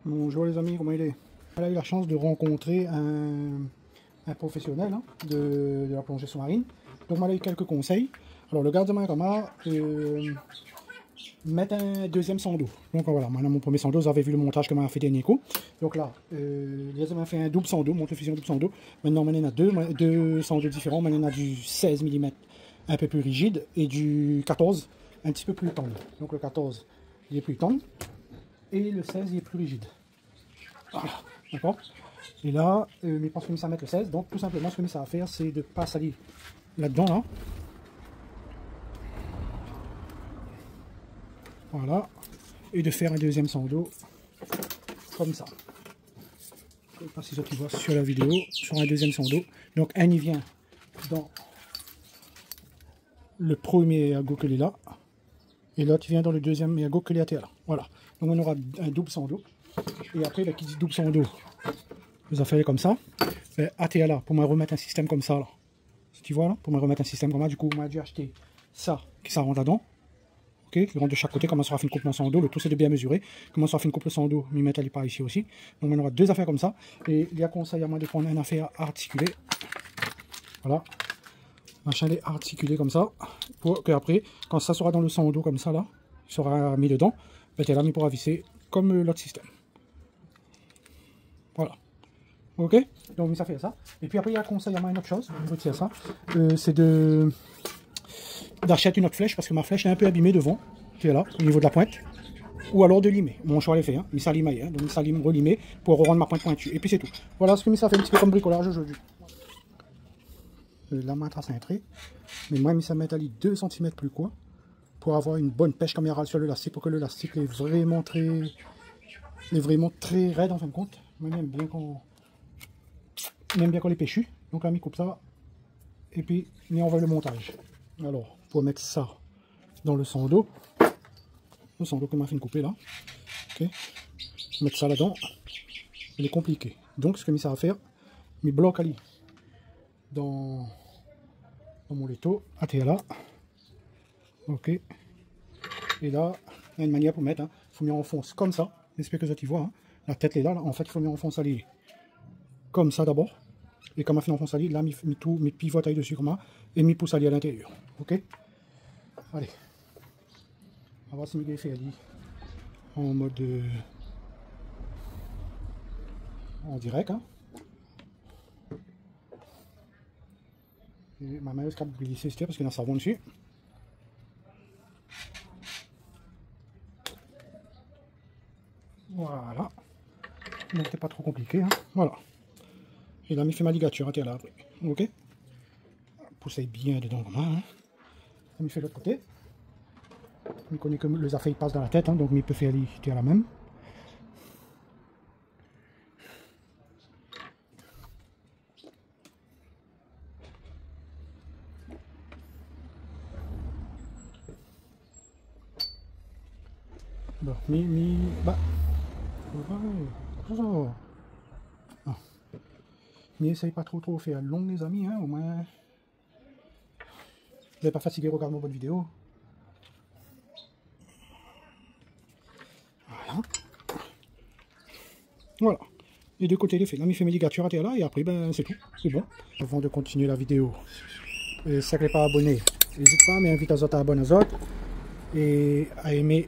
Bonjour les amis, comment il est? On a eu la chance de rencontrer un professionnel de la plongée sous-marine. Donc on a eu quelques conseils. Alors le gardien m'a mettre un deuxième seau d'eau. Donc voilà, maintenant mon premier seau d'eau, vous avez vu le montage que m'a fait dernier coup. Donc là, il m'a fait un double seau d'eau, monte fusion double seau d'eau. Maintenant on en a deux seaux d'eau différents. Maintenant on a du 16 mm un peu plus rigide et du 14 un petit peu plus tendre. Donc le 14 il est plus tendre et le 16 il est plus rigide. Voilà, d'accord. Et là, mes parents se sont mis à mettre le 16. Donc tout simplement ce que ça va faire, c'est de ne pas salir là-dedans là. Voilà, et de faire un deuxième seau d'eau comme ça. Je ne sais pas si tu vois sur la vidéo, sur un deuxième seau d'eau. Donc un il vient dans le premier ergot que est là, et l'autre vient dans le deuxième ergot que est à terre là. Voilà, donc on aura un double seau d'eau. Et après, qui dit double seau d'eau, vous en faites comme ça. À terre là, pour me remettre un système comme ça là. Tu vois là, pour me remettre un système comme ça, du coup, on a dû acheter ça qui ça rentre là-dedans. Okay, qui rentre de chaque côté, comment ça va faire une coupe dans son dos, le tout c'est de bien mesurer, comment ça va faire une coupe son dos, m'y mettre par ici aussi. Donc on aura deux affaires comme ça, et il y a conseil à moi de prendre une affaire articulée, voilà, un chalet articulé comme ça, pour que après, quand ça sera dans le son dos comme ça là, il sera mis dedans, ben là, il pourra visser comme l'autre système. Voilà. Ok, donc ça fait ça. Et puis après il y a conseil à moi une autre chose, je retire ça, c'est d'acheter une autre flèche parce que ma flèche est un peu abîmée devant, qui est là, au niveau de la pointe, ou alors de limer. Mon choix l'ai fait, hein. Il s'alime, hein. Donc il s'alime, relimer pour rendre ma pointe pointue. Et puis c'est tout. Voilà ce que ça fait un petit peu comme bricolage aujourd'hui. La main à cintrée, mais moi ça met à 2 cm plus quoi, pour avoir une bonne pêche camérale sur l'élastique, pour que l'élastique est vraiment très raide en fin de compte. Moi j'aime bien quand les pêchus. Donc là on coupe ça et puis on va le montage. Alors pour mettre ça dans le seau d'eau, que m'a fait couper là, ok, mettre ça là-dedans, il est compliqué. Donc ce que ça va faire, je bloque ali dans mon leto, à terre là, ok, et là il y a une manière pour mettre, il faut mieux enfoncer comme ça, j'espère que tu vois, la tête est là, en fait il faut mieux enfoncer ali comme ça d'abord, et comme on fait enfoncer ali, là je pivote dessus comme ça, et je pousse ali à l'intérieur, ok. Allez, on va voir si je fais ali en mode en direct, Et ma main est glissée parce qu'il y a un savon dessus. Voilà, donc c'est pas trop compliqué, voilà. Et là, il fait ma ligature à terre là après, ok. Poussez bien dedans comme ça, Il fait l'autre côté. Il connaît que les affaires passent dans la tête, donc il peut faire les la même. Bon, bah, mais essaye pas trop faire long les amis, au moins. Vous n'êtes pas fatigué, regardez mon bonne vidéo. Voilà. Voilà. Les deux côtés les faits. Là, il fait mes ligatures à terre là et après, ben c'est tout. C'est bon. Avant de continuer la vidéo, si vous n'êtes pas abonné, n'hésitez pas, mais invite à abonner aux autres et à aimer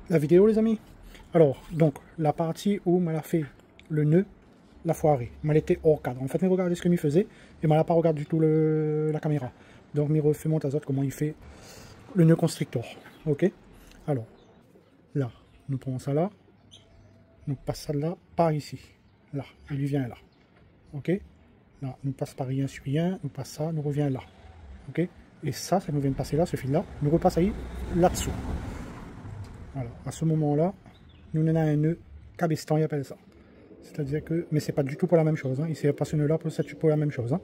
la vidéo les amis. Alors, donc, la partie où m'a fait le nœud, la foirée, m'a été hors cadre. En fait, regardez ce que m'y faisait et m'a pas regardé du tout la caméra. Donc, m'y refait mon autres comment il fait le nœud constrictor. Ok. Alors, là, nous prenons ça là, nous passons ça là, par ici. Là, il lui vient là. Ok. Là, nous passe par rien sur rien, nous passe ça, nous revient là. Ok. Et ça nous vient de passer là, ce fil là, nous repasse là-dessous. Voilà, à ce moment-là, nous en a un nœud cabestan, il appelle ça. C'est-à-dire que, mais c'est pas du tout pour la même chose. Il ne pas ce nœud-là pour la même chose.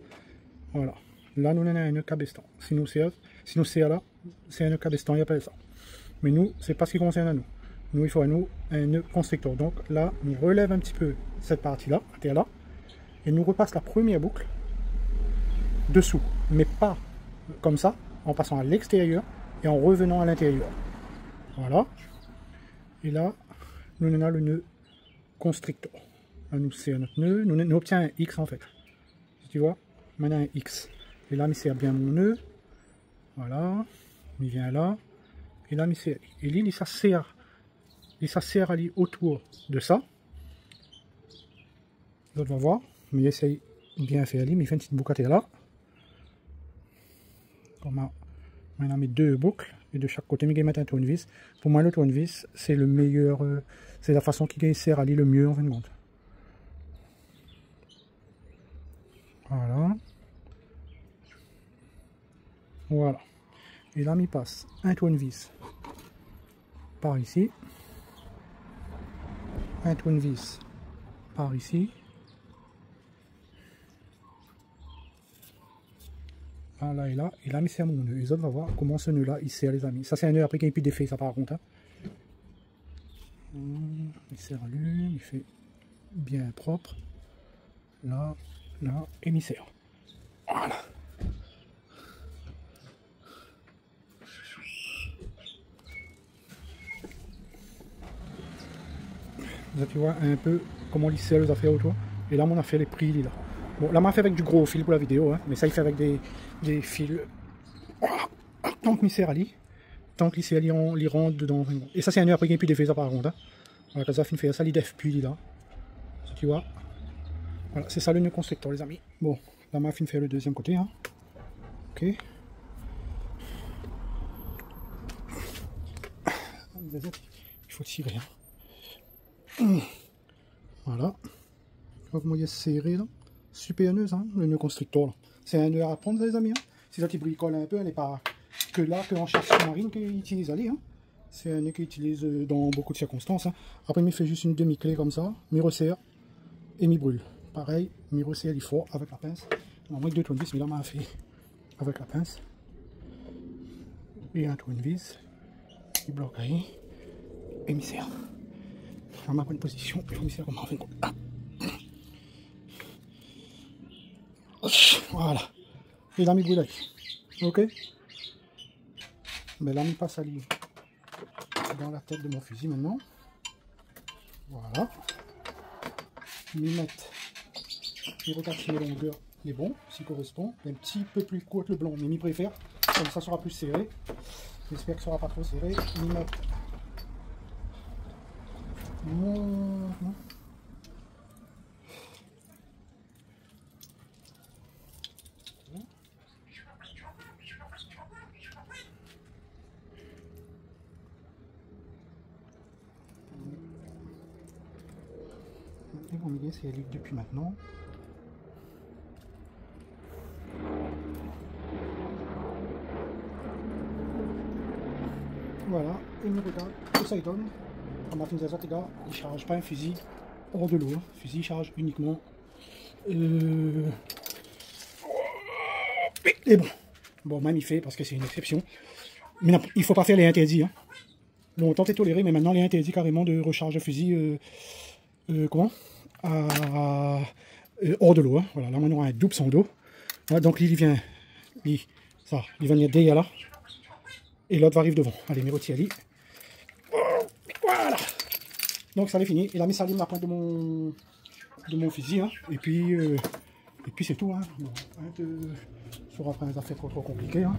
Voilà. Là, nous en a un nœud cabestan. Si nous c'est là, c'est un nœud cabestan, il appelle ça. Mais nous, c'est pas ce qui concerne à nous. Nous, il faut à nous un nœud constrictor. Donc là, on relève un petit peu cette partie-là, à terre là, et nous repasse la première boucle dessous, mais pas comme ça, en passant à l'extérieur et en revenant à l'intérieur. Voilà. Et là, nous on a le nœud constrictor. Là, nous serre notre nœud. Nous obtient un X en fait. Si tu vois, maintenant un X. Et là, il serre bien mon nœud. Voilà. Il vient là. Et là, il serre. Et l'île, il s'asserre. Il s'asserre à autour de ça. L'autre va voir. Mais il essaye bien faire l'île. Mais il fait une petite boucate là. Maintenant, mes deux boucles. Et de chaque côté, je vais mettre un tournevis. Pour moi, le tournevis, c'est le meilleur. C'est la façon qui sert à l'île le mieux en fin de compte. Voilà. Voilà. Et là, il passe un tournevis par ici. Un tournevis par ici. Là et là. Et là, il serre mon nœud. Les autres, on va voir comment ce nœud-là, il serre, les amis. Ça, c'est un nœud après qu'il n'y ait plus d'effet, ça par contre. Hein. Il serre lui, il fait bien propre. Là, là, et il serre. Voilà. Là, tu vois un peu comment il serre les affaires autour. Et là, mon affaire est pris là. Bon, là, m'a fait avec du gros fil pour la vidéo, hein, mais ça, il fait avec des fils. Tant qu'il serre à lui, tant qu'il serre à lui, on l'y rentre dedans. Et ça, c'est un nœud après qu'il n'y a plus d'effet, ça par contre. Hein. Voilà, quand ça finit de faire ça, il def puis là. Ça, tu vois. Voilà, c'est ça le nœud constrictor, les amis. Bon, là, m'a fini de faire le deuxième côté. Hein. Ok. Il faut tirer. Hein. Voilà. Tu vois comment il est serré là. Super nœud, hein, le nœud constrictor. C'est un nœud à apprendre, les amis. Hein. Si ça, tu bricole un peu, elle n'est pas que là, qu'en chasse sous-marine qu'il utilise. Allez, hein. C'est un nœud qu'il utilise dans beaucoup de circonstances. Hein. Après, il fait juste une demi-clé comme ça, il resserre et il brûle. Pareil, il resserre, il faut avec la pince. Moi, deux tournevis, mais là, m'a fait avec la pince. Et un tournevis, il bloque et il serre. Dans ma bonne position, il me serre comme un coup. Voilà. Et là, il brûle. Ok. Mais là, il passe à l'île dans la tête de mon fusil maintenant. Voilà. Il regarde si les longueurs est bon, s'il correspond. Un petit peu plus court le blanc, mais il préfère. Comme ça sera plus serré. J'espère que ça sera pas trop serré. Il met c'est libre depuis maintenant. Voilà, et il regarde ce que ça donne. Comme Martin Zazat, les gars, il ne charge pas un fusil hors de l'eau. Hein. Le fusil charge uniquement. Et bon. Bon, même il fait parce que c'est une exception. Mais non, il ne faut pas faire les interdits. Hein. Longtemps c'est toléré, mais maintenant les interdits carrément de recharge de fusil. Comment hors de l'eau. Hein. Voilà, là maintenant on a un double sans dos. Voilà, donc il vient. Il va venir derrière là. Et l'autre va arriver devant. Allez, mes rôtis, allez. Voilà. Donc ça est fini. Il a mis sa lime à la pointe de mon fusil. Hein. Et puis c'est tout. Hein. Bon, sur après les affaires trop compliquées. Hein.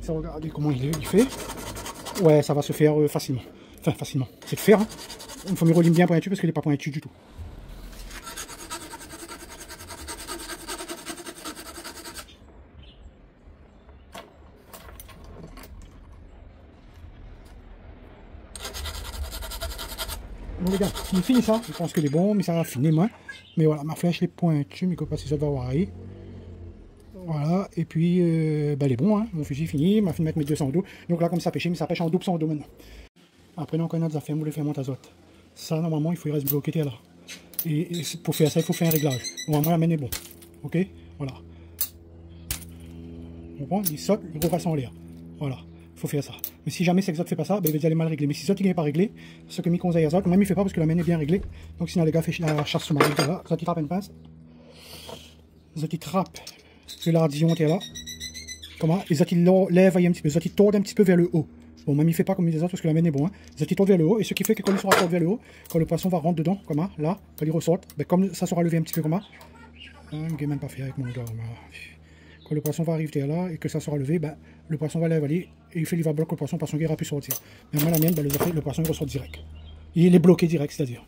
Ça, regardez comment il fait. Ouais, ça va se faire facilement. Enfin, facilement. C'est de faire. Hein. Il faut mieux relime bien pointu parce qu'il n'est pas pointu du tout. Bon les gars, il finit ça, je pense que les bons, mais ça va finir moins. Mais voilà, ma flèche est pointue, mais pas si ça va avoir. Voilà, et puis ben, les bons, hein. Mon fusil fini, m'a fini de mettre mes 200 dos. Donc là, comme ça pêche, mais ça pêche en double sans dos maintenant. Après, donc, on a des affaires, vous voulez faire monter azote. Ça, normalement, il faut y rester bloqué là. Et pour faire ça, il faut faire un réglage. Normalement, la main est bon. Ok, voilà. On comprend, il saute, il repasse en l'air. Voilà. Il faut faire ça. Mais si jamais c'est que ça ne fait pas ça, ben, il va aller mal régler. Mais si ça n'est pas réglé, ce que mes conseils à ça, même il ne fait pas parce que la main est bien réglée. Donc sinon les gars, fait la chasse sous-marine, là, ça trappe une pince. Ça trappe le lardillon, là. Comment? Et ça lève un petit peu, ça tord un petit peu vers le haut. Bon, même il fait pas comme les autres parce que la mienne est bon. Hein. Les autres, ils tournent vers le haut. Et ce qui fait que quand ils seront tournés vers le haut, quand le poisson va rentrer dedans, comme ça, là, quand il ressortent, ben, comme ça sera levé un petit peu comme ça. Je ne même pas fait avec mon doigt. Quand le poisson va arriver là et que ça sera levé, ben, le poisson va l'avaler et il va bloquer le poisson qui aura pu sortir. Mais moi, la mienne, ben, le poisson il ressort direct. Il est bloqué direct, c'est-à-dire.